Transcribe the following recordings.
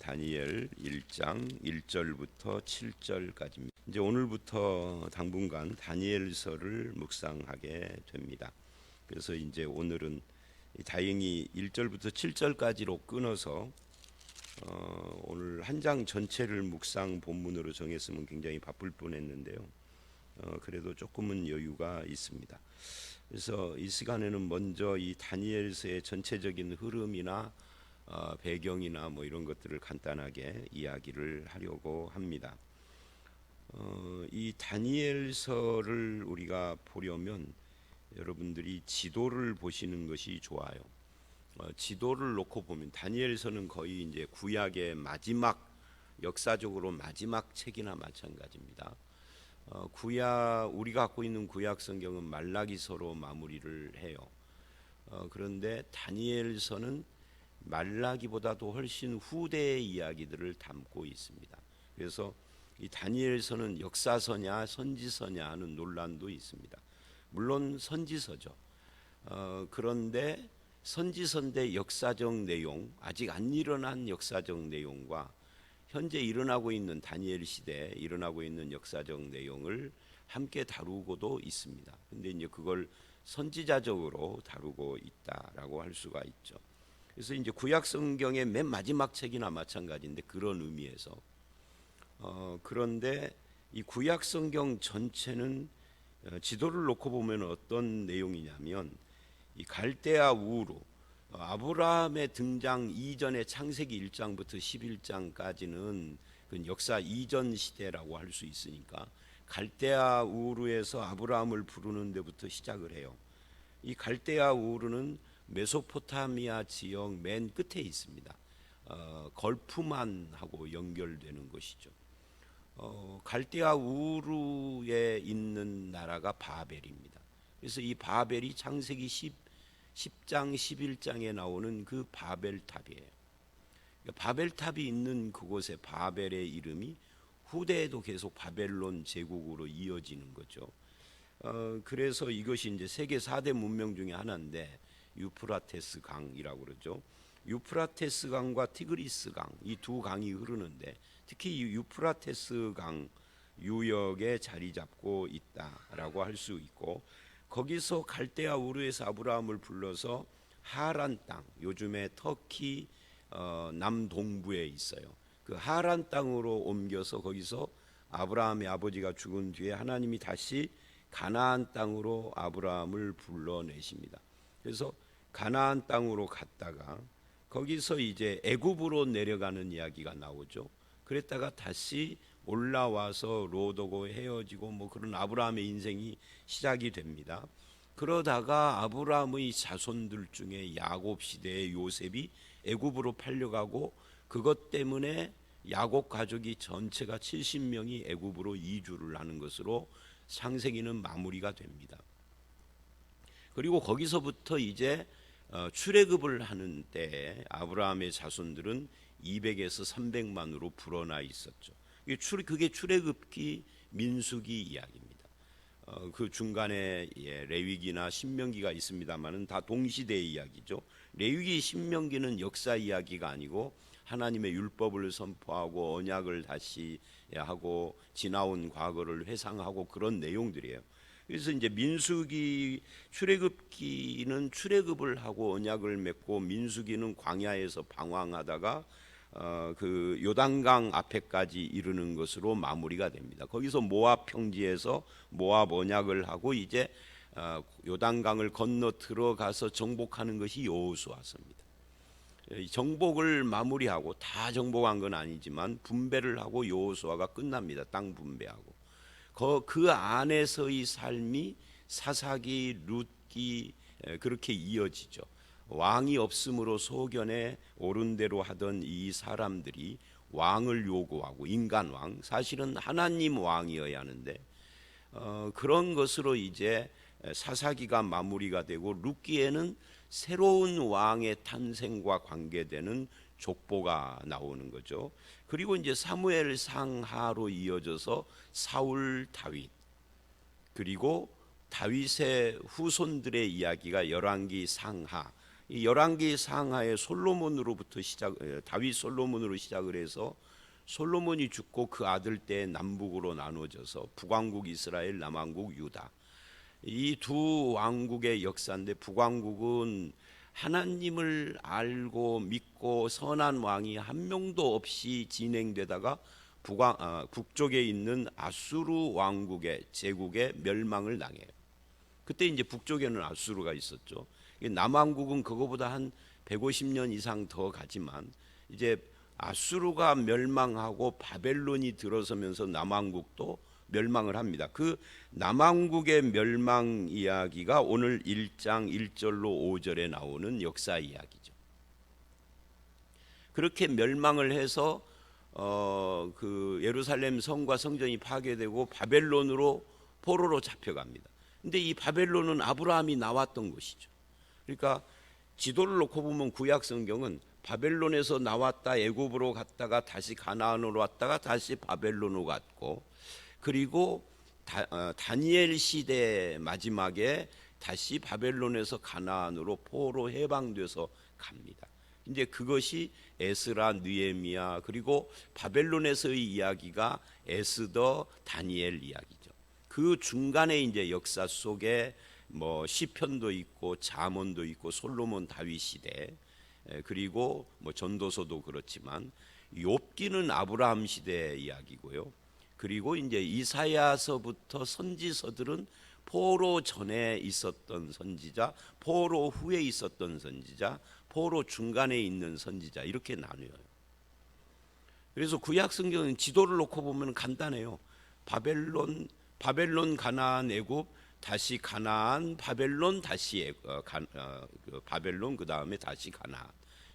다니엘 1장 1절부터 7절까지입니다. 이제 오늘부터 당분간 다니엘서를 묵상하게 됩니다. 그래서 이제 오늘은 다행히 1절부터 7절까지로 끊어서 오늘 한 장 전체를 묵상 본문으로 정했으면 굉장히 바쁠 뻔했는데요. 그래도 조금은 여유가 있습니다. 그래서 이 시간에는 먼저 이 다니엘서의 전체적인 흐름이나 배경이나 뭐 이런 것들을 간단하게 이야기를 하려고 합니다. 이 다니엘서를 우리가 보려면 여러분들이 지도를 보시는 것이 좋아요. 지도를 놓고 보면 다니엘서는 거의 이제 구약의 마지막, 역사적으로 마지막 책이나 마찬가지입니다. 우리가 갖고 있는 구약 성경은 말라기서로 마무리를 해요. 그런데 다니엘서는 말라기보다도 훨씬 후대의 이야기들을 담고 있습니다. 그래서 이 다니엘서는 역사서냐 선지서냐 하는 논란도 있습니다. 물론 선지서죠. 그런데 선지서인데 역사적 내용, 아직 안 일어난 역사적 내용과 현재 일어나고 있는 다니엘 시대에 일어나고 있는 역사적 내용을 함께 다루고도 있습니다. 근데 이제 그걸 선지자적으로 다루고 있다라고 할 수가 있죠. 그래서 이제 구약 성경의 맨 마지막 책이나 마찬가지인데 그런 의미에서 그런데 이 구약 성경 전체는 지도를 놓고 보면 어떤 내용이냐면 이 갈대아 우르 아브라함의 등장 이전의 창세기 1장부터 11장까지는 그 역사 이전 시대라고 할 수 있으니까 갈대아 우르에서 아브라함을 부르는 데부터 시작을 해요. 이 갈대아 우르는 메소포타미아 지역 맨 끝에 있습니다. 걸프만하고 연결되는 것이죠. 갈대아 우르에 있는 나라가 바벨입니다. 그래서 이 바벨이 창세기 10장 11장에 나오는 그 바벨탑이에요. 바벨탑이 있는 그곳에 바벨의 이름이 후대에도 계속 바벨론 제국으로 이어지는 거죠. 그래서 이것이 이제 세계 4대 문명 중에 하나인데 유프라테스 강이라고 그러죠. 유프라테스 강과 티그리스 강, 이 두 강이 흐르는데 특히 유프라테스 강 유역에 자리 잡고 있다라고 할 수 있고, 거기서 갈대아 우르에서 아브라함을 불러서 하란 땅, 요즘의 터키 남동부에 있어요. 그 하란 땅으로 옮겨서 거기서 아브라함의 아버지가 죽은 뒤에 하나님이 다시 가나안 땅으로 아브라함을 불러내십니다. 그래서 가나안 땅으로 갔다가 거기서 이제 애굽으로 내려가는 이야기가 나오죠. 그랬다가 다시 올라와서 롯하고 헤어지고 뭐 그런 아브라함의 인생이 시작이 됩니다. 그러다가 아브라함의 자손들 중에 야곱 시대의 요셉이 애굽으로 팔려가고 그것 때문에 야곱 가족이 전체가 70명이 애굽으로 이주를 하는 것으로 창세기는 마무리가 됩니다. 그리고 거기서부터 이제 출애굽을 하는 때에 아브라함의 자손들은 200에서 300만으로 불어나 있었죠. 그게 출애굽기 민수기 이야기입니다. 그 중간에 레위기나 신명기가 있습니다만은 다 동시대의 이야기죠. 레위기 신명기는 역사 이야기가 아니고 하나님의 율법을 선포하고 언약을 다시 하고 지나온 과거를 회상하고 그런 내용들이에요. 그래서 이제 민수기 출애굽기는 출애굽을 하고 언약을 맺고 민수기는 광야에서 방황하다가 그 요단강 앞에까지 이르는 것으로 마무리가 됩니다. 거기서 모압 평지에서 모압 언약을 하고 이제 요단강을 건너 들어가서 정복하는 것이 여호수아서입니다. 정복을 마무리하고 다 정복한 건 아니지만 분배를 하고 여호수아가 끝납니다. 땅 분배하고 그 안에서의 삶이 사사기, 룻기 그렇게 이어지죠. 왕이 없으므로 소견에 옳은 대로 하던 이 사람들이 왕을 요구하고 인간왕, 사실은 하나님 왕이어야 하는데 그런 것으로 이제 사사기가 마무리가 되고 룻기에는 새로운 왕의 탄생과 관계되는 족보가 나오는 거죠. 그리고 이제 사무엘 상하로 이어져서 사울, 다윗, 그리고 다윗의 후손들의 이야기가 열왕기 상하, 이 열왕기 상하에 솔로몬으로부터 다윗 솔로몬으로 시작을 해서 솔로몬이 죽고 그 아들 때 남북으로 나누어져서 북왕국 이스라엘, 남왕국 유다, 이 두 왕국의 역사인데, 북왕국은 하나님을 알고 믿고 선한 왕이 한 명도 없이 진행되다가 북쪽에 있는 아수르 왕국의 제국의 멸망을 당해요. 그때 이제 북쪽에는 아수르가 있었죠. 남왕국은 그거보다 한 150년 이상 더 가지만 이제 아수르가 멸망하고 바벨론이 들어서면서 남왕국도 멸망을 합니다. 그 남왕국의 멸망 이야기가 오늘 1장 1절로 5절에 나오는 역사 이야기죠. 그렇게 멸망을 해서 그 예루살렘 성과 성전이 파괴되고 바벨론으로 포로로 잡혀갑니다. 근데 이 바벨론은 아브라함이 나왔던 곳이죠. 그러니까 지도를 놓고 보면 구약 성경은 바벨론에서 나왔다 애굽으로 갔다가 다시 가나안으로 왔다가 다시 바벨론으로 갔고, 그리고 다니엘 시대 마지막에 다시 바벨론에서 가나안으로 포로 해방돼서 갑니다. 이제 그것이 에스라, 느헤미야, 그리고 바벨론에서의 이야기가 에스더, 다니엘 이야기죠. 그 중간에 이제 역사 속에 뭐 시편도 있고 잠언도 있고 솔로몬 다윗 시대, 그리고 뭐 전도서도 그렇지만 욥기는 아브라함 시대 이야기고요. 그리고 이제 이사야서부터 선지서들은 포로 전에 있었던 선지자, 포로 후에 있었던 선지자, 포로 중간에 있는 선지자, 이렇게 나뉘어요. 그래서 구약 성경은 지도를 놓고 보면 간단해요. 바벨론, 가나안, 애굽, 다시 가나안, 바벨론, 다시 바벨론, 그 다음에 다시 가나안,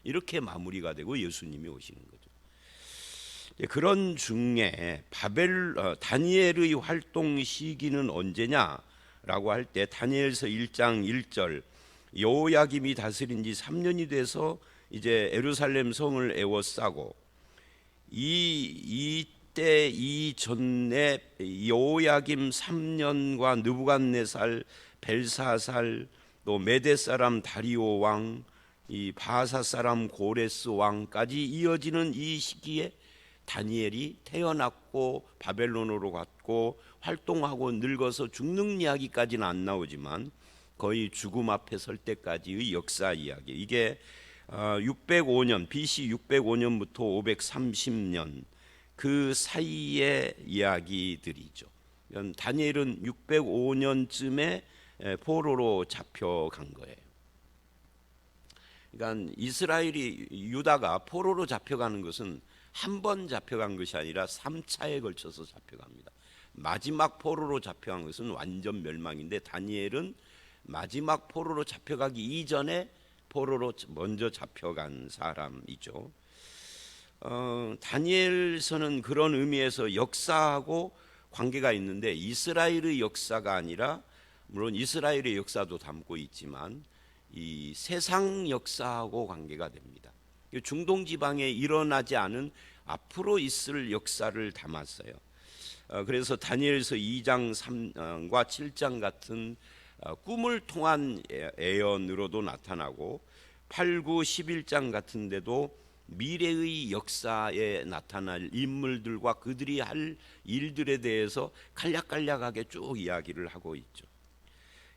이렇게 마무리가 되고 예수님이 오시는 거죠. 그런 중에 다니엘의 활동 시기는 언제냐라고 할 때, 다니엘서 1장 1절, 여호야김이 다스린 지 3년이 돼서 이제 예루살렘 성을 에워싸고, 이때 이전에 여호야김 3년과 느부갓네살, 벨사살, 또 메대 사람 다리오 왕, 이 바사 사람 고레스 왕까지 이어지는 이 시기에 다니엘이 태어났고 바벨론으로 갔고 활동하고 늙어서 죽는 이야기까지는 안 나오지만 거의 죽음 앞에 설 때까지의 역사 이야기, 이게 605년 BC 605년부터 530년 그 사이의 이야기들이죠. 다니엘은 605년쯤에 포로로 잡혀간 거예요. 그러니까 유다가 포로로 잡혀가는 것은 한 번 잡혀간 것이 아니라 3차에 걸쳐서 잡혀갑니다. 마지막 포로로 잡혀간 것은 완전 멸망인데, 다니엘은 마지막 포로로 잡혀가기 이전에 포로로 먼저 잡혀간 사람이죠. 다니엘서는 그런 의미에서 역사하고 관계가 있는데, 이스라엘의 역사가 아니라, 물론 이스라엘의 역사도 담고 있지만 이 세상 역사하고 관계가 됩니다. 중동 지방에 일어나지 않은 앞으로 있을 역사를 담았어요. 그래서 다니엘서 2장 3과 7장 같은 꿈을 통한 예언으로도 나타나고, 8, 9, 11장 같은 데도 미래의 역사에 나타날 인물들과 그들이 할 일들에 대해서 간략간략하게 쭉 이야기를 하고 있죠.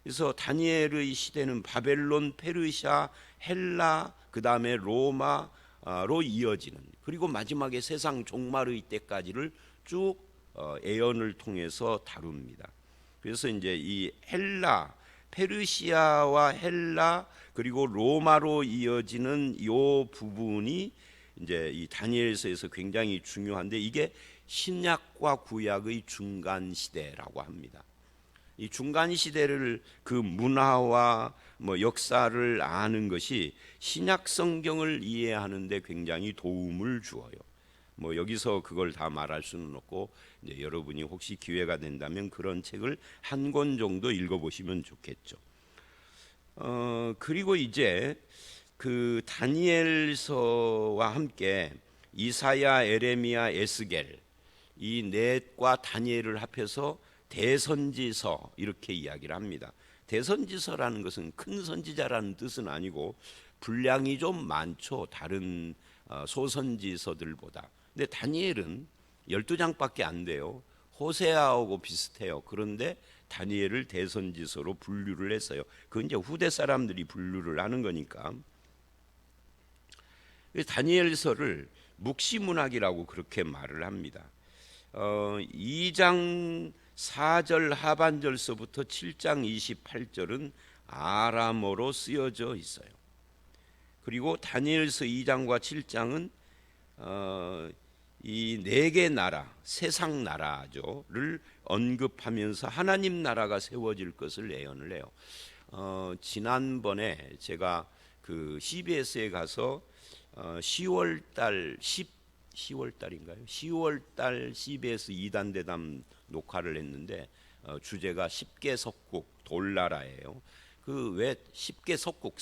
그래서 다니엘의 시대는 바벨론, 페르시아, 헬라, 그 다음에 로마로 이어지는, 그리고 마지막에 세상 종말의 때까지를 쭉 예언을 통해서 다룹니다. 그래서 이제 이 페르시아와 헬라 그리고 로마로 이어지는 이 부분이 이제 이 다니엘서에서 굉장히 중요한데, 이게 신약과 구약의 중간 시대라고 합니다. 이 중간 시대를, 그 문화와 뭐 역사를 아는 것이 신약 성경을 이해하는 데 굉장히 도움을 주어요. 뭐 여기서 그걸 다 말할 수는 없고, 이제 여러분이 혹시 기회가 된다면 그런 책을 한 권 정도 읽어보시면 좋겠죠. 그리고 이제 그 다니엘서와 함께 이사야, 에레미야, 에스겔, 이 넷과 다니엘을 합해서 대선지서, 이렇게 이야기를 합니다. 대선지서라는 것은 큰 선지자라는 뜻은 아니고 분량이 좀 많죠. 다른 소선지서들보다. 근데 다니엘은 12장밖에 안 돼요. 호세아하고 비슷해요. 그런데 다니엘을 대선지서로 분류를 했어요. 그건 이제 후대 사람들이 분류를 하는 거니까. 다니엘서를 묵시문학이라고 그렇게 말을 합니다. 2장 4절 하반절서부터 7장 28절은 아람어로 쓰여져 있어요. 그리고 다니엘서 2장과 7장은 이 네 개 나라, 세상 나라죠를 언급하면서 하나님 나라가 세워질 것을 예언을 해요. 지난번에 제가 그 CBS에 가서 10월달 10월달인가요? 10월달 CBS 2단 대담 녹화를 했는데 주제가 10개 석국 돌나라예요. 그 왜 10개 석국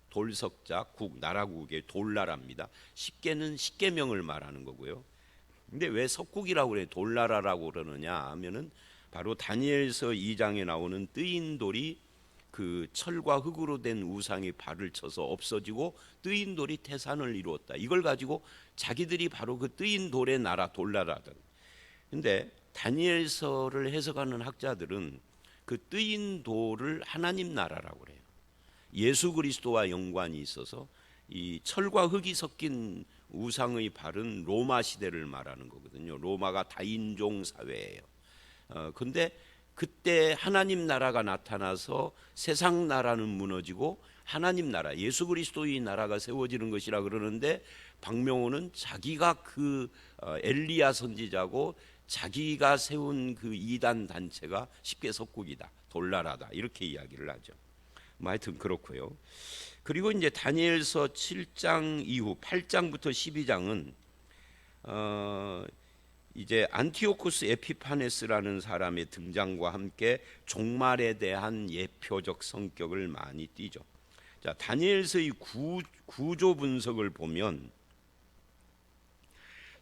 돌석자 국 나라국의 돌나라입니다. 10개는 10계명을 말하는 거고요. 근데 왜 석국이라고 그래 돌나라라고 그러느냐 하면은 바로 다니엘서 2장에 나오는 뜨인 돌이 그 철과 흙으로 된 우상이 발을 쳐서 없어지고 뜨인 돌이 태산을 이루었다. 이걸 가지고 자기들이 바로 그 뜨인 돌의 나라 돌나라든. 근데 다니엘서를 해석하는 학자들은 그 뜨인 돌을 하나님 나라라고 그래요. 예수 그리스도와 연관이 있어서 이 철과 흙이 섞인 우상의 발은 로마 시대를 말하는 거거든요. 로마가 다인종 사회예요. 근데 그때 하나님 나라가 나타나서 세상 나라는 무너지고 하나님 나라, 예수 그리스도의 나라가 세워지는 것이라 그러는데 박명호는 자기가 그 엘리야 선지자고 자기가 세운 그 이단 단체가 10개 석국이다, 돌나라다 이렇게 이야기를 하죠. 하여튼 그렇고요. 그리고 이제 다니엘서 7장 이후 8장부터 12장은 이제 안티오쿠스 에피파네스라는 사람의 등장과 함께 종말에 대한 예표적 성격을 많이 띠죠. 자, 다니엘서의 구조 분석을 보면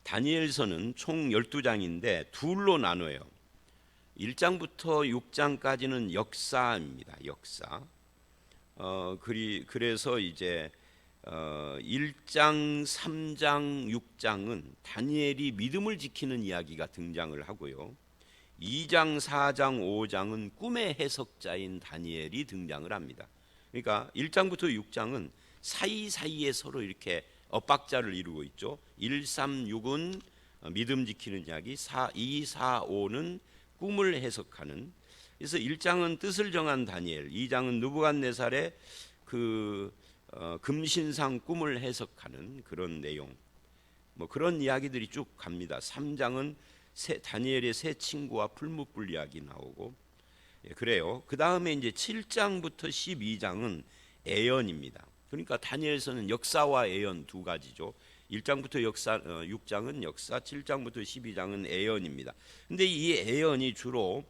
다니엘서는 총 12장인데 둘로 나눠요. 1장부터 6장까지는 역사입니다. 역사. 그래서 이제 1장, 3장, 6장은 다니엘이 믿음을 지키는 이야기가 등장을 하고요. 2장, 4장, 5장은 꿈의 해석자인 다니엘이 등장을 합니다. 그러니까 1장부터 6장은 사이사이에 서로 이렇게 엇박자를 이루고 있죠. 1, 3, 6은 믿음 지키는 이야기, 2, 4, 5는 꿈을 해석하는. 그래서 1장은 뜻을 정한 다니엘, 2장은 느부갓네살의 그 금신상 꿈을 해석하는 그런 내용, 뭐 그런 이야기들이 쭉 갑니다. 3장은 다니엘의 새 친구와 풀무불 이야기 나오고, 그래요. 그 다음에 이제 7장부터 12장은 애연입니다. 그러니까 다니엘서는 역사와 애연 두 가지죠. 1장부터 역사, 6장은 역사, 7장부터 12장은 애연입니다. 근데 이 애연이 주로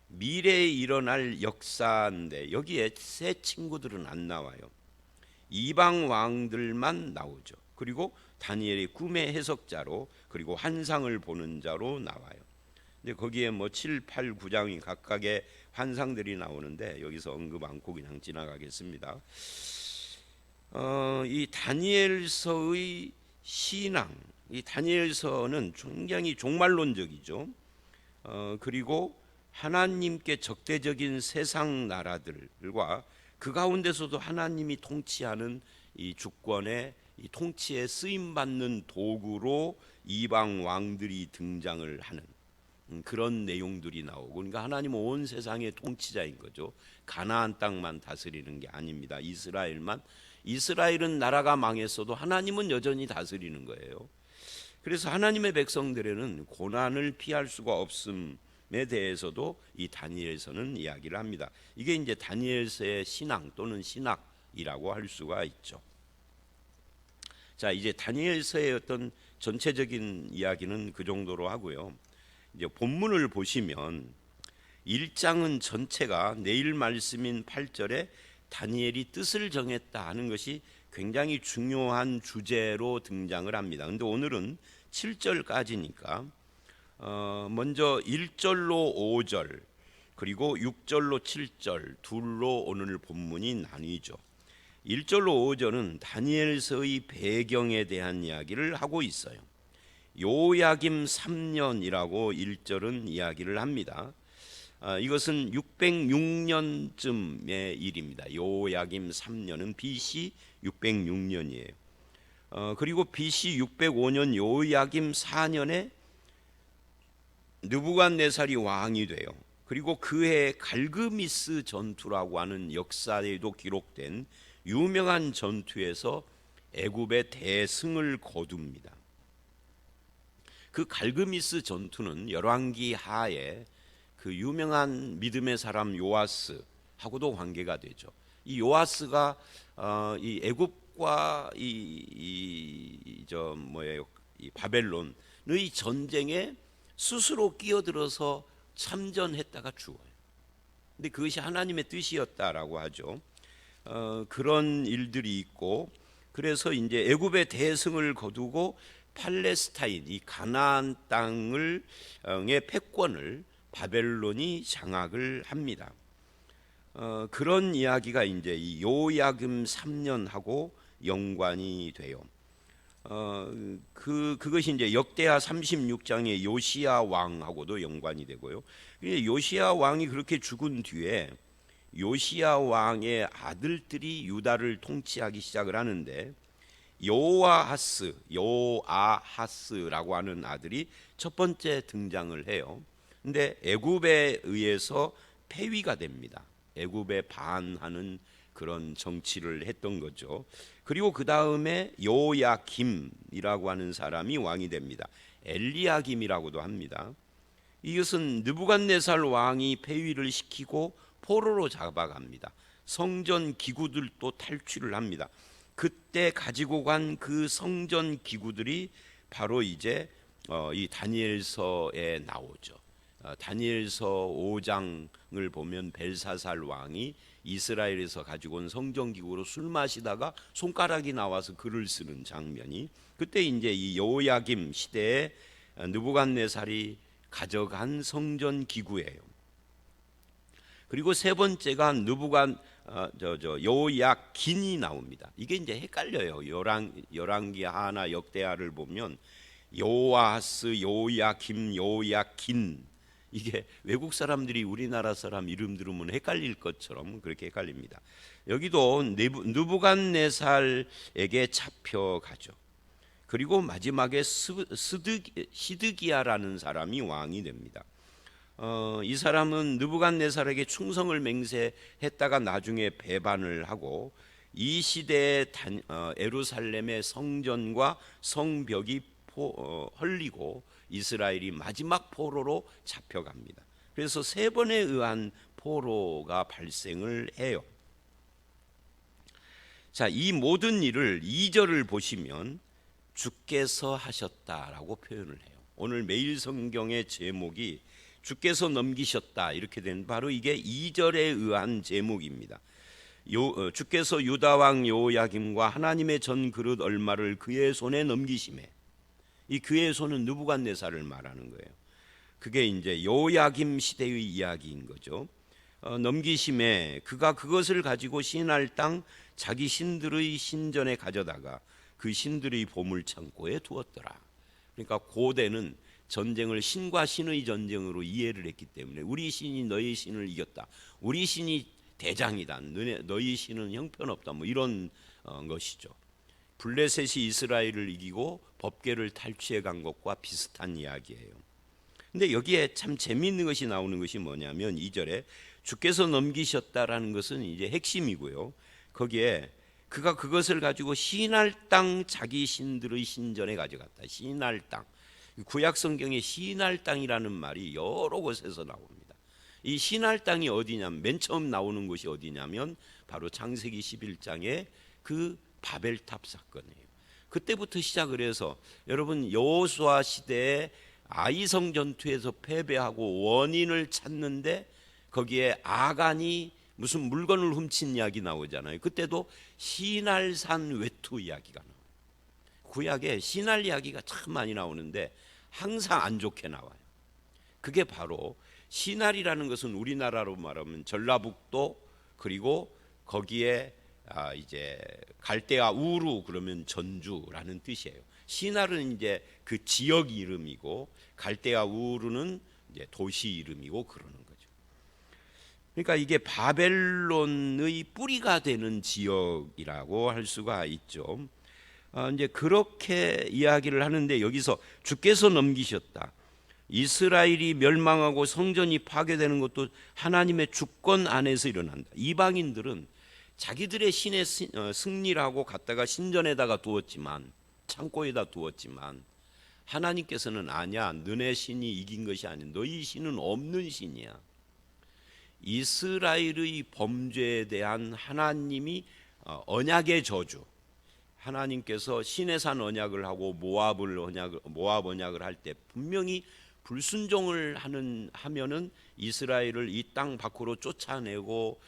미래에 일어날 역사인데 여기에 새 친구들은 안 나와요. 이방 왕들만 나오죠. 그리고 다니엘이 꿈의 해석자로, 그리고 환상을 보는 자로 나와요. 근데 거기에 뭐 7, 8, 9장이 각각의 환상들이 나오는데 여기서 언급 않고 그냥 지나가겠습니다. 이 다니엘서의 신앙, 이 다니엘서는 굉장히 종말론적이죠. 그리고 하나님께 적대적인 세상 나라들과 그 가운데서도 하나님이 통치하는 이 주권의 이 통치에 쓰임 받는 도구로 이방 왕들이 등장을 하는 그런 내용들이 나오고, 그러니까 하나님은 온 세상의 통치자인 거죠. 가나안 땅만 다스리는 게 아닙니다. 이스라엘은 나라가 망했어도 하나님은 여전히 다스리는 거예요. 그래서 하나님의 백성들에는 고난을 피할 수가 없음에 대해서도 이 다니엘서는 이야기를 합니다. 이게 이제 다니엘서의 신앙 또는 신학이라고 할 수가 있죠. 자, 이제 다니엘서의 어떤 전체적인 이야기는 그 정도로 하고요. 이제 본문을 보시면 1장은 전체가 내일 말씀인 8절에 다니엘이 뜻을 정했다 하는 것이 굉장히 중요한 주제로 등장을 합니다. 근데 오늘은 7절까지니까 먼저 1절로 5절 그리고 6절로 7절 둘로 오늘 본문이 나뉘죠. 1절로 5절은 다니엘서의 배경에 대한 이야기를 하고 있어요. 요야김 3년이라고 1절은 이야기를 합니다. 이것은 606년쯤의 일입니다. 요야김 3년은 BC 606년이에요. 그리고 BC 605년 요야김 4년에 느부갓네살이 왕이 돼요. 그리고 그해 갈그미스 전투라고 하는 역사에도 기록된 유명한 전투에서 애굽의 대승을 거둡니다. 그 갈그미스 전투는 열왕기 하에 그 유명한 믿음의 사람 요아스하고도 관계가 되죠. 이 요아스가 이 애굽과 이 바벨론의 전쟁에 스스로 끼어들어서 참전했다가 죽어요. 근데 그것이 하나님의 뜻이었다라고 하죠. 그런 일들이 있고, 그래서 이제 애굽의 대승을 거두고 팔레스타인, 이 가나안 땅의 패권을 바벨론이 장악을 합니다. 그런 이야기가 이제 이 요야김 3년하고 연관이 돼요. 그것이 이제 역대하 36장의 요시야 왕하고도 연관이 되고요. 요시야 왕이 그렇게 죽은 뒤에 요시야 왕의 아들들이 유다를 통치하기 시작을 하는데, 요아하스라고 하는 아들이 첫 번째 등장을 해요. 근데 애굽에 의해서 폐위가 됩니다. 애굽에 반하는 그런 정치를 했던 거죠. 그리고 그 다음에 요야김이라고 하는 사람이 왕이 됩니다. 엘리야김이라고도 합니다. 이것은 느부갓네살 왕이 폐위를 시키고 포로로 잡아갑니다. 성전 기구들도 탈취를 합니다. 그때 가지고 간 그 성전 기구들이 바로 이제 이 다니엘서에 나오죠. 다니엘서 5장을 보면 벨사살 왕이 이스라엘에서 가지고 온 성전 기구로 술 마시다가 손가락이 나와서 글을 쓰는 장면이, 그때 이제 이 요야김 시대에 느부갓네살이 가져간 성전 기구예요. 그리고 세 번째가 요야긴이 나옵니다. 이게 이제 헷갈려요. 열왕기 하나 역대하를 보면 요아하스, 요야김, 요야긴, 이게 외국 사람들이 우리나라 사람 이름 들으면 헷갈릴 것처럼 그렇게 헷갈립니다. 여기도 느부갓네살에게 잡혀가죠. 그리고 마지막에 시드기야라는 사람이 왕이 됩니다. 이 사람은 느부갓네살에게 충성을 맹세했다가 나중에 배반을 하고, 이 시대에 예루살렘의 성전과 성벽이 헐리고 이스라엘이 마지막 포로로 잡혀갑니다. 그래서 세 번에 의한 포로가 발생을 해요. 자, 이 모든 일을 2절을 보시면 주께서 하셨다라고 표현을 해요. 오늘 매일 성경의 제목이 주께서 넘기셨다 이렇게 된, 바로 이게 2절에 의한 제목입니다. 주께서 유다 왕 요야김과 하나님의 전 그릇 얼마를 그의 손에 넘기심에, 이 그의 손은 느부갓네살을 말하는 거예요. 그게 이제 요야김 시대의 이야기인 거죠. 넘기심에 그가 그것을 가지고 신할 땅 자기 신들의 신전에 가져다가 그 신들의 보물 창고에 두었더라. 그러니까 고대는 전쟁을 신과 신의 전쟁으로 이해를 했기 때문에 우리 신이 너희 신을 이겼다, 우리 신이 대장이다, 너희 신은 형편없다, 뭐 이런 것이죠. 블레셋이 이스라엘을 이기고 법궤를 탈취해 간 것과 비슷한 이야기예요. 근데 여기에 참 재미있는 것이 나오는 것이 뭐냐면 2절에 주께서 넘기셨다라는 것은 이제 핵심이고요. 거기에 그가 그것을 가지고 신할 땅 자기 신들의 신전에 가져갔다. 신할 땅. 구약 성경에 신할 땅이라는 말이 여러 곳에서 나옵니다. 이 신할 땅이 어디냐면, 맨 처음 나오는 곳이 어디냐면 바로 창세기 11장에 그 바벨탑 사건이에요. 그때부터 시작을 해서, 여러분 여호수아 시대에 아이성 전투에서 패배하고 원인을 찾는데 거기에 아간이 무슨 물건을 훔친 이야기 나오잖아요. 그때도 시날산 외투 이야기가 나와요. 구약에 시날 이야기가 참 많이 나오는데 항상 안 좋게 나와요. 그게 바로 시날이라는 것은 우리나라로 말하면 전라북도, 그리고 거기에 이제 갈대아 우루 그러면 전주라는 뜻이에요. 시날은 이제 그 지역 이름이고 갈대아 우루는 이제 도시 이름이고 그러는 거죠. 그러니까 이게 바벨론의 뿌리가 되는 지역이라고 할 수가 있죠. 이제 그렇게 이야기를 하는데 여기서 주께서 넘기셨다. 이스라엘이 멸망하고 성전이 파괴되는 것도 하나님의 주권 안에서 일어난다. 이방인들은 자기들의 신의 승리라고 갖다가 신전에다가 두었지만, 창고에다 두었지만, 하나님께서는 아니야, 너네 신이 이긴 것이 아닌, 너희 신은 없는 신이야. 이스라엘의 범죄에 대한 하나님이 언약의 저주, 하나님께서 시내산 언약을 하고 모압 언약을 할 때 분명히 불순종을 하면은 이스라엘을 이 땅 밖으로 쫓아내고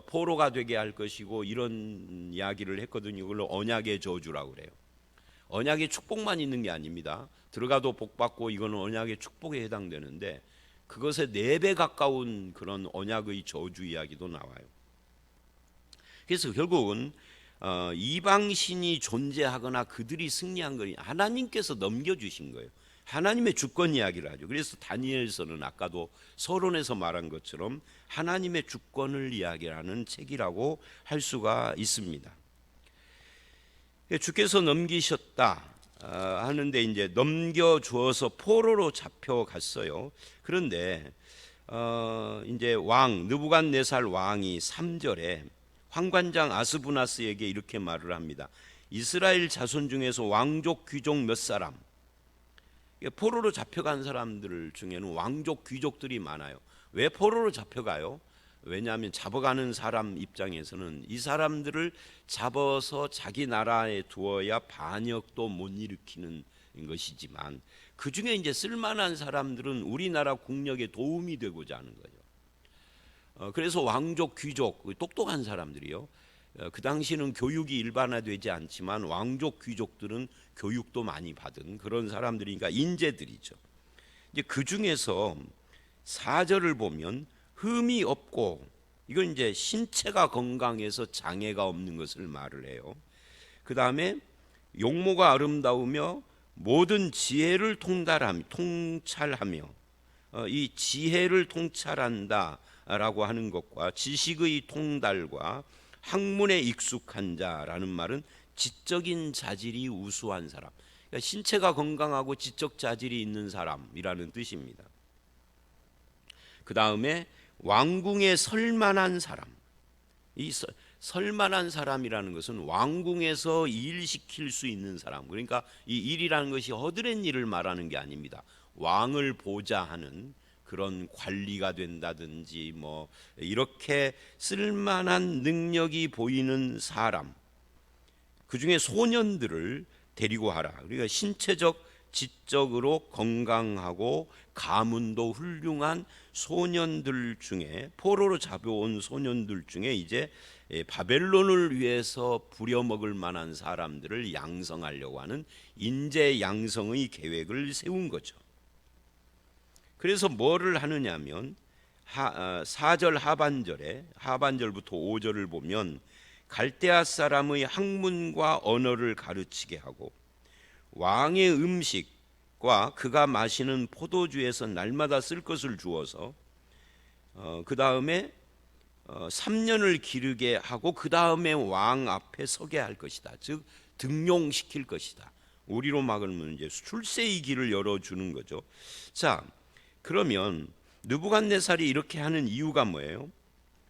포로가 되게 할 것이고 이런 이야기를 했거든요. 이걸로 언약의 저주라고 그래요. 언약의 축복만 있는 게 아닙니다. 들어가도 복 받고 이거는 언약의 축복에 해당되는데 그것에 4배 가까운 그런 언약의 저주 이야기도 나와요. 그래서 결국은 이방 신이 존재하거나 그들이 승리한 건 하나님께서 넘겨주신 거예요. 하나님의 주권 이야기를 하죠. 그래서 다니엘서는 아까도 서론에서 말한 것처럼 하나님의 주권을 이야기하는 책이라고 할 수가 있습니다. 주께서 넘기셨다 하는데 이제 넘겨주어서 포로로 잡혀갔어요. 그런데 이제 느부갓네살 왕이 3절에 황관장 아스부나스에게 이렇게 말을 합니다. 이스라엘 자손 중에서 왕족 귀족 몇 사람, 포로로 잡혀간 사람들 중에는 왕족 귀족들이 많아요. 왜 포로로 잡혀가요? 왜냐하면 잡아가는 사람 입장에서는 이 사람들을 잡아서 자기 나라에 두어야 반역도 못 일으키는 것이지만 그 중에 이제 쓸만한 사람들은 우리나라 국력에 도움이 되고자 하는 거죠. 그래서 왕족 귀족 똑똑한 사람들이요. 그 당시는 교육이 일반화되지 않지만 왕족 귀족들은 교육도 많이 받은 그런 사람들이니까 인재들이죠. 이제 그 중에서 4절을 보면 흠이 없고, 이건 이제 신체가 건강해서 장애가 없는 것을 말을 해요. 그 다음에 용모가 아름다우며 모든 지혜를 통찰하며, 이 지혜를 통찰한다라고 하는 것과 지식의 통달과 학문에 익숙한 자라는 말은 지적인 자질이 우수한 사람, 그러니까 신체가 건강하고 지적 자질이 있는 사람이라는 뜻입니다. 그 다음에 왕궁에 설만한 사람, 이 설만한 사람이라는 것은 왕궁에서 일시킬 수 있는 사람, 그러니까 이 일이라는 것이 허드렛 일을 말하는 게 아닙니다. 왕을 보좌하는 그런 관리가 된다든지 뭐 이렇게 쓸만한 능력이 보이는 사람, 그 중에 소년들을 데리고 하라. 그러니까 신체적 지적으로 건강하고 가문도 훌륭한 소년들 중에, 포로로 잡아온 소년들 중에 이제 바벨론을 위해서 부려먹을 만한 사람들을 양성하려고 하는 인재 양성의 계획을 세운 거죠. 그래서 뭐를 하느냐면 4절 하반절부터 5절을 보면 갈대아 사람의 학문과 언어를 가르치게 하고 왕의 음식과 그가 마시는 포도주에서 날마다 쓸 것을 주어서 그 다음에 3년을 기르게 하고 그 다음에 왕 앞에 서게 할 것이다. 즉 등용시킬 것이다. 우리로 막으면 이제 출세의 길을 열어주는 거죠. 자, 그러면 느부갓네살이 이렇게 하는 이유가 뭐예요?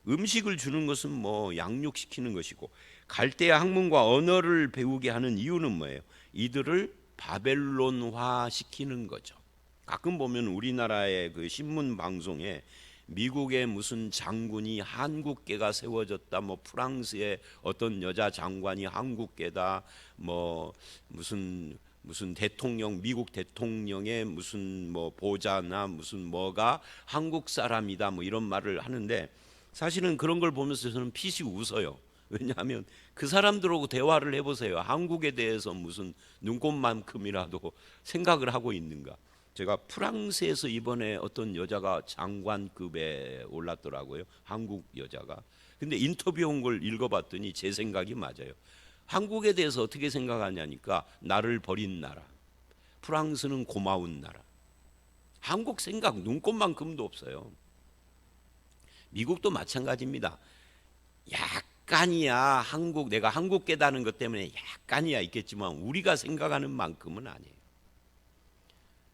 음식을 주는 것은 뭐 양육시키는 것이고, 갈대아 학문과 언어를 배우게 하는 이유는 뭐예요? 이들을 바벨론화 시키는 거죠. 가끔 보면 우리나라의 그 신문 방송에 미국의 무슨 장군이 한국계가 세워졌다, 뭐 프랑스의 어떤 여자 장관이 한국계다, 뭐 무슨 대통령, 미국 대통령의 무슨 뭐 보좌나 무슨 뭐가 한국 사람이다, 뭐 이런 말을 하는데 사실은 그런 걸 보면서 저는 피식 웃어요. 왜냐하면 그 사람들하고 대화를 해보세요. 한국에 대해서 무슨 눈곱만큼이라도 생각을 하고 있는가. 제가 프랑스에서 이번에 어떤 여자가 장관급에 올랐더라고요. 한국 여자가. 근데 인터뷰한 걸 읽어봤더니 제 생각이 맞아요. 한국에 대해서 어떻게 생각하냐니까 나를 버린 나라, 프랑스는 고마운 나라. 한국 생각 눈꼽만큼도 없어요. 미국도 마찬가지입니다. 약간이야 한국, 내가 한국 깨닫는 것 때문에 약간이야 있겠지만 우리가 생각하는 만큼은 아니에요.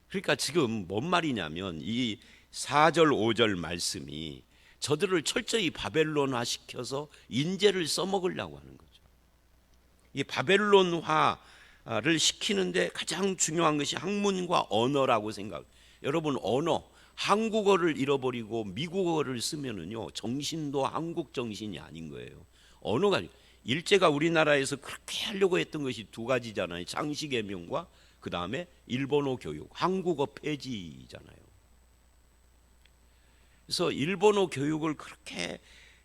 그러니까 지금 뭔 말이냐면 이 4절 5절 말씀이 저들을 철저히 바벨론화 시켜서 인재를 써먹으려고 하는 거죠. 이 바벨론화를 시키는데 가장 중요한 것이 학문과 언어라고 생각. 여러분, 언어, 한국어를 잃어버리고 미국어를 쓰면은요 정신도 한국 정신이 아닌 거예요. 언어가, 일제가 우리나라에서 그렇게 하려고 했던 것이 두 가지잖아요. 창씨개명과 그 다음에 일본어 교육, 한국어 폐지잖아요. 그래서 일본어 교육을 그렇게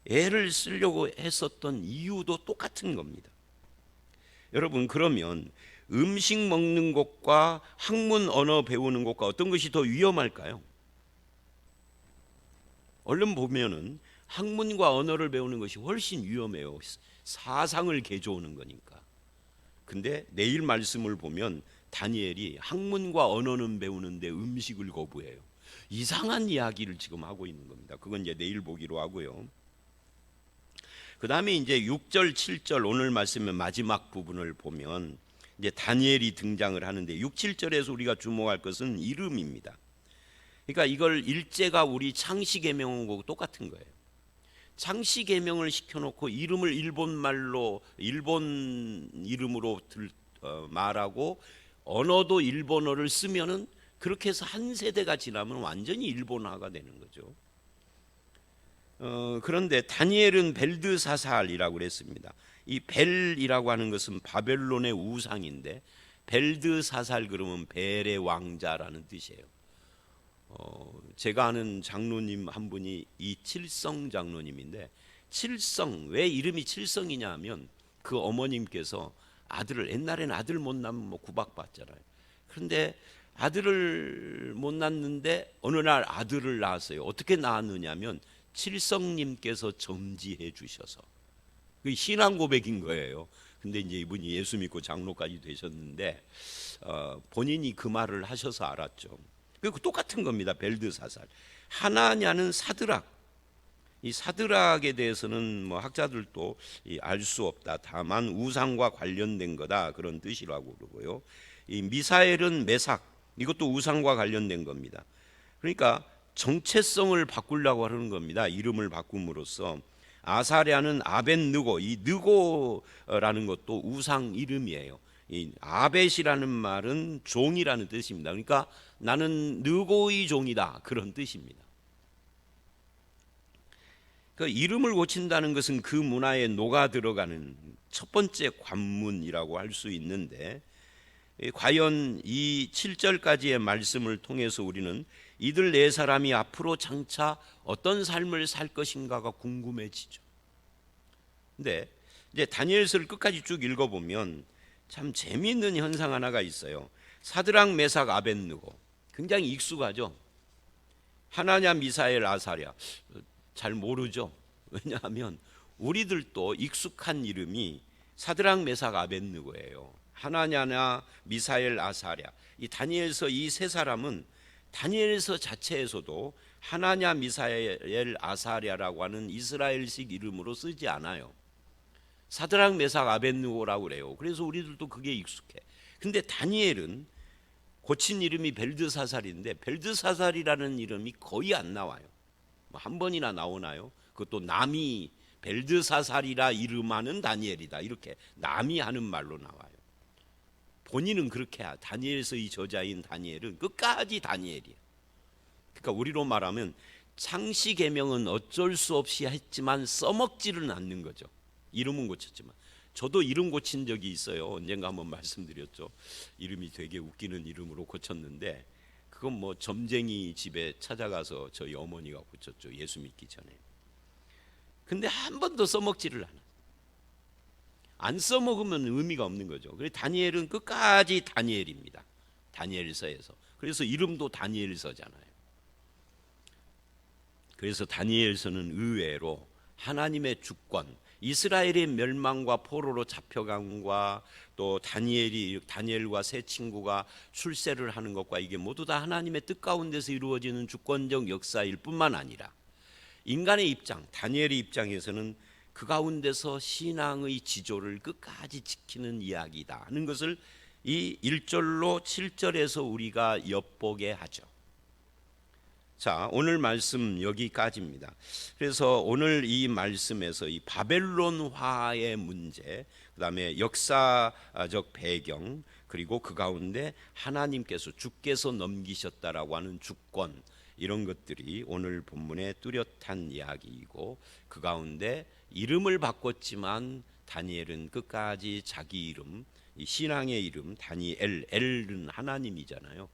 애를 쓰려고 했었던 이유도 똑같은 겁니다. 여러분, 그러면 음식 먹는 것과 학문 언어 배우는 것과 어떤 것이 더 위험할까요? 얼른 보면은 학문과 언어를 배우는 것이 훨씬 위험해요. 사상을 개조하는 거니까. 근데 내일 말씀을 보면 다니엘이 학문과 언어는 배우는데 음식을 거부해요. 이상한 이야기를 지금 하고 있는 겁니다. 그건 이제 내일 보기로 하고요. 그 다음에 이제 6절, 7절 오늘 말씀의 마지막 부분을 보면 이제 다니엘이 등장을 하는데 6, 7절에서 우리가 주목할 것은 이름입니다. 그러니까 이걸 일제가 우리 창씨개명하고 똑같은 거예요. 창씨개명을 시켜놓고 이름을 일본말로 일본 이름으로 말하고 언어도 일본어를 쓰면은 그렇게 해서 한 세대가 지나면 완전히 일본화가 되는 거죠. 그런데 다니엘은 벨드사살이라고 그랬습니다. 이 벨이라고 하는 것은 바벨론의 우상인데 벨드사살 그러면 벨의 왕자라는 뜻이에요. 제가 아는 장로님 한 분이 이칠성 장로님인데, 칠성, 왜 이름이 칠성이냐 하면 그 어머님께서 아들을, 옛날에는 아들 못 낳으면 뭐 구박받잖아요. 그런데 아들을 못 낳는데 어느 날 아들을 낳았어요. 어떻게 낳았느냐면 칠성님께서 점지해 주셔서. 그 신앙 고백인 거예요. 근데 이제 이분이 예수 믿고 장로까지 되셨는데 본인이 그 말을 하셔서 알았죠. 그 똑같은 겁니다. 벨드사살. 하나냐는 사드락. 이 사드락에 대해서는 뭐 학자들도 알 수 없다. 다만 우상과 관련된 거다, 그런 뜻이라고 그러고요. 이 미사엘은 메삭. 이것도 우상과 관련된 겁니다. 그러니까 정체성을 바꾸려고 하는 겁니다. 이름을 바꿈으로써. 아사랴는 아벳느고. 이 느고라는 것도 우상 이름이에요. 이 아벳이라는 말은 종이라는 뜻입니다. 그러니까 나는 느고의 종이다, 그런 뜻입니다. 그 이름을 고친다는 것은 그 문화에 녹아 들어가는 첫 번째 관문이라고 할 수 있는데, 과연 이 7절까지의 말씀을 통해서 우리는 이들 네 사람이 앞으로 장차 어떤 삶을 살 것인가가 궁금해지죠. 근데 이제 다니엘서를 끝까지 쭉 읽어보면 참 재미있는 현상 하나가 있어요. 사드락, 메삭, 아벳느고. 굉장히 익숙하죠. 하나냐, 미사엘, 아사랴. 잘 모르죠. 왜냐하면 우리들도 익숙한 이름이 사드락, 메삭, 아벳느고예요. 하나냐나 미사엘, 아사랴. 이 다니엘서 이 세 사람은 다니엘서 자체에서도 하나냐, 미사엘, 아사랴라고 하는 이스라엘식 이름으로 쓰지 않아요. 사드락, 메삭, 아벳느고라고 그래요. 그래서 우리들도 그게 익숙해. 근데 다니엘은 고친 이름이 벨드사살인데 벨드사살이라는 이름이 거의 안 나와요. 한 번이나 나오나요? 그것도 남이 벨드사살이라 이름하는 다니엘이다, 이렇게 남이 하는 말로 나와요. 본인은 그렇게, 다니엘서 이 저자인 다니엘은 끝까지 다니엘이에요. 그러니까 우리로 말하면 창씨개명은 어쩔 수 없이 했지만 써먹지는 않는 거죠. 이름은 고쳤지만. 저도 이름 고친 적이 있어요. 언젠가 한번 말씀드렸죠. 이름이 되게 웃기는 이름으로 고쳤는데 그건 뭐 점쟁이 집에 찾아가서 저희 어머니가 고쳤죠. 예수 믿기 전에. 근데 한 번도 써먹지를 않아요. 안 써먹으면 의미가 없는 거죠. 그래서 다니엘은 끝까지 다니엘입니다. 다니엘서에서. 그래서 이름도 다니엘서잖아요. 그래서 다니엘서는 의외로 하나님의 주권, 이스라엘의 멸망과 포로로 잡혀감과 또 다니엘과 세 친구가 출세를 하는 것과 이게 모두 다 하나님의 뜻 가운데서 이루어지는 주권적 역사일 뿐만 아니라 인간의 입장, 다니엘의 입장에서는 그 가운데서 신앙의 지조를 끝까지 지키는 이야기다 하는 것을 이 1절로 7절에서 우리가 엿보게 하죠. 자, 오늘 말씀 여기까지입니다. 그래서 오늘 이 말씀에서 이 바벨론화의 문제, 그다음에 역사적 배경, 그리고 그 가운데 하나님께서 주께서 넘기셨다라고 하는 주권, 이런 것들이 오늘 본문의 뚜렷한 이야기이고, 그 가운데 이름을 바꿨지만 다니엘은 끝까지 자기 이름, 이 신앙의 이름 다니엘, 엘은 하나님이잖아요.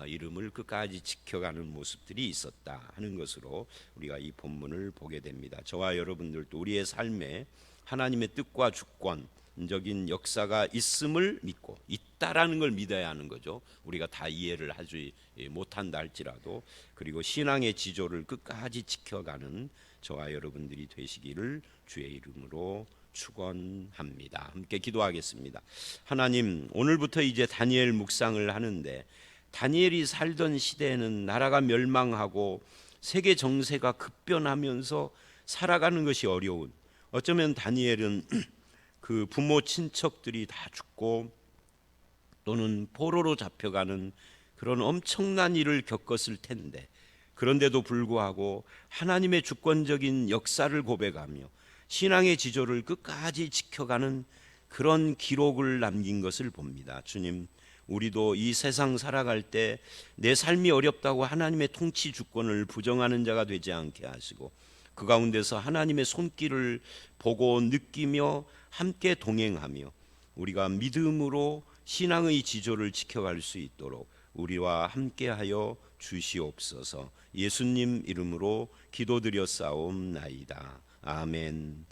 이름을 끝까지 지켜가는 모습들이 있었다 하는 것으로 우리가 이 본문을 보게 됩니다. 저와 여러분들도 우리의 삶에 하나님의 뜻과 주권적인 역사가 있음을 믿고 있다라는 걸 믿어야 하는 거죠. 우리가 다 이해를 하지 못한다 할지라도, 그리고 신앙의 지조를 끝까지 지켜가는 저와 여러분들이 되시기를 주의 이름으로 축원합니다. 함께 기도하겠습니다. 하나님, 오늘부터 이제 다니엘 묵상을 하는데, 다니엘이 살던 시대에는 나라가 멸망하고 세계 정세가 급변하면서 살아가는 것이 어려운, 어쩌면 다니엘은 그 부모 친척들이 다 죽고 또는 포로로 잡혀가는 그런 엄청난 일을 겪었을 텐데, 그런데도 불구하고 하나님의 주권적인 역사를 고백하며 신앙의 지조를 끝까지 지켜가는 그런 기록을 남긴 것을 봅니다. 주님, 우리도 이 세상 살아갈 때 내 삶이 어렵다고 하나님의 통치 주권을 부정하는 자가 되지 않게 하시고, 그 가운데서 하나님의 손길을 보고 느끼며 함께 동행하며 우리가 믿음으로 신앙의 지조를 지켜갈 수 있도록 우리와 함께하여 주시옵소서. 예수님 이름으로 기도드렸사옵나이다. 아멘.